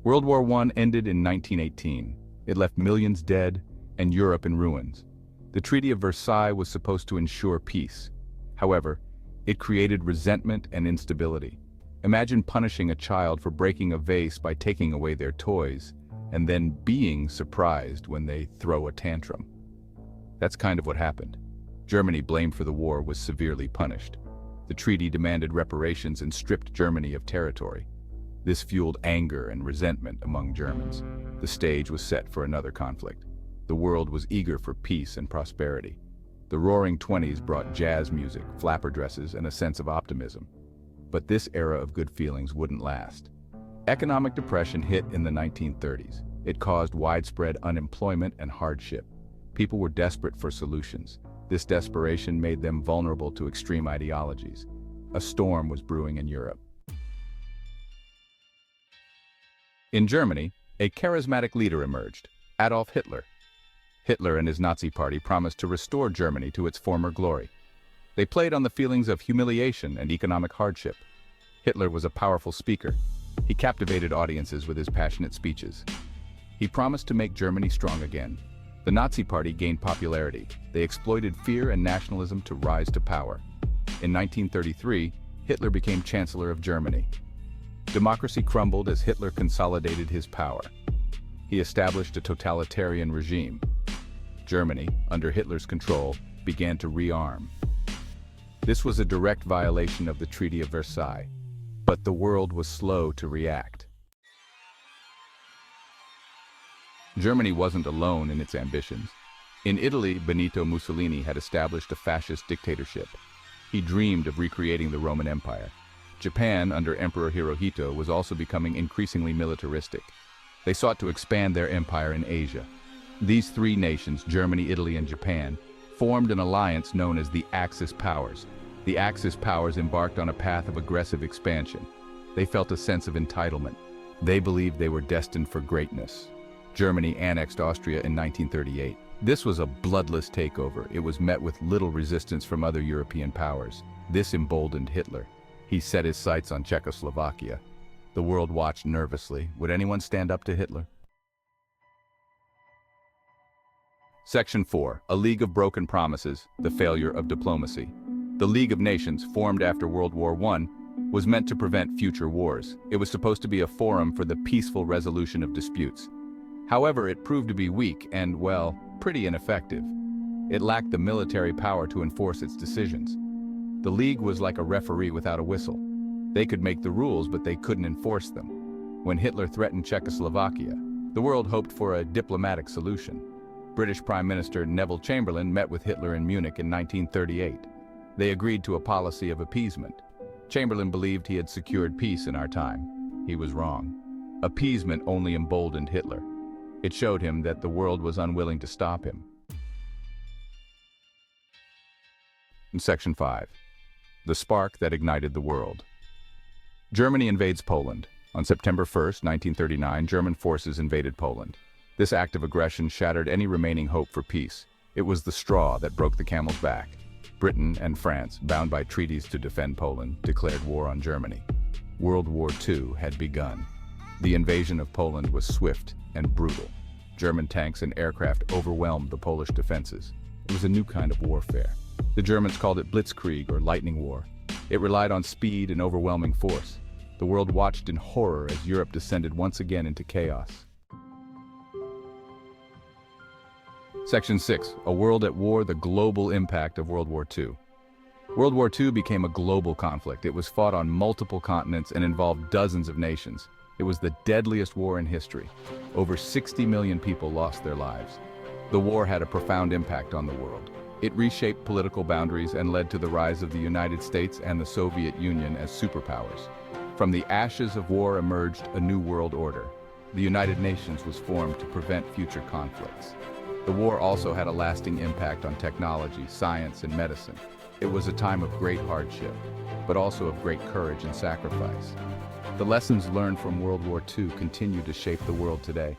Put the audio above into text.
World War I ended in 1918. It left millions dead and Europe in ruins. The Treaty of Versailles was supposed to ensure peace. However, it created resentment and instability. Imagine punishing a child for breaking a vase by taking away their toys, and then being surprised when they throw a tantrum. That's kind of what happened. Germany, blamed for the war, was severely punished. The treaty demanded reparations and stripped Germany of territory. This fueled anger and resentment among Germans. The stage was set for another conflict. The world was eager for peace and prosperity. The Roaring Twenties brought jazz music, flapper dresses, and a sense of optimism. But this era of good feelings wouldn't last. Economic depression hit in the 1930s. It caused widespread unemployment and hardship. People were desperate for solutions. This desperation made them vulnerable to extreme ideologies. A storm was brewing in Europe. In Germany, a charismatic leader emerged, Adolf Hitler. Hitler and his Nazi party promised to restore Germany to its former glory. They played on the feelings of humiliation and economic hardship. Hitler was a powerful speaker. He captivated audiences with his passionate speeches. He promised to make Germany strong again. The Nazi Party gained popularity. They exploited fear and nationalism to rise to power. In 1933, Hitler became Chancellor of Germany. Democracy crumbled as Hitler consolidated his power. He established a totalitarian regime. Germany, under Hitler's control, began to rearm. This was a direct violation of the Treaty of Versailles, but the world was slow to react. Germany wasn't alone in its ambitions. In Italy, Benito Mussolini had established a fascist dictatorship. He dreamed of recreating the Roman Empire. Japan, under Emperor Hirohito, was also becoming increasingly militaristic. They sought to expand their empire in Asia. These three nations, Germany, Italy, and Japan, formed an alliance known as the Axis powers. The Axis powers embarked on a path of aggressive expansion. They felt a sense of entitlement. They believed they were destined for greatness. Germany annexed Austria in 1938. This was a bloodless takeover. It was met with little resistance from other European powers. This emboldened Hitler. He set his sights on Czechoslovakia. The world watched nervously. Would anyone stand up to Hitler? Section 4. A League of Broken Promises, the Failure of Diplomacy. The League of Nations, formed after World War I, was meant to prevent future wars. It was supposed to be a forum for the peaceful resolution of disputes. However, it proved to be weak and, well, pretty ineffective. It lacked the military power to enforce its decisions. The League was like a referee without a whistle. They could make the rules, but they couldn't enforce them. When Hitler threatened Czechoslovakia, the world hoped for a diplomatic solution. British Prime Minister Neville Chamberlain met with Hitler in Munich in 1938. They agreed to a policy of appeasement. Chamberlain believed he had secured peace in our time. He was wrong. Appeasement only emboldened Hitler. It showed him that the world was unwilling to stop him. In Section 5. The Spark that Ignited the World. Germany invades Poland. On September 1, 1939, German forces invaded Poland. This act of aggression shattered any remaining hope for peace. It was the straw that broke the camel's back. Britain and France, bound by treaties to defend Poland, declared war on Germany. World War II had begun. The invasion of Poland was swift and brutal. German tanks and aircraft overwhelmed the Polish defenses. It was a new kind of warfare. The Germans called it Blitzkrieg or lightning war. It relied on speed and overwhelming force. The world watched in horror as Europe descended once again into chaos. Section 6. A World at War, the Global Impact of World War II. World War II became a global conflict. It was fought on multiple continents and involved dozens of nations. It was the deadliest war in history. Over 60 million people lost their lives. The war had a profound impact on the world. It reshaped political boundaries and led to the rise of the United States and the Soviet Union as superpowers. From the ashes of war emerged a new world order. The United Nations was formed to prevent future conflicts. The war also had a lasting impact on technology, science, and medicine. It was a time of great hardship, but also of great courage and sacrifice. The lessons learned from World War II continue to shape the world today.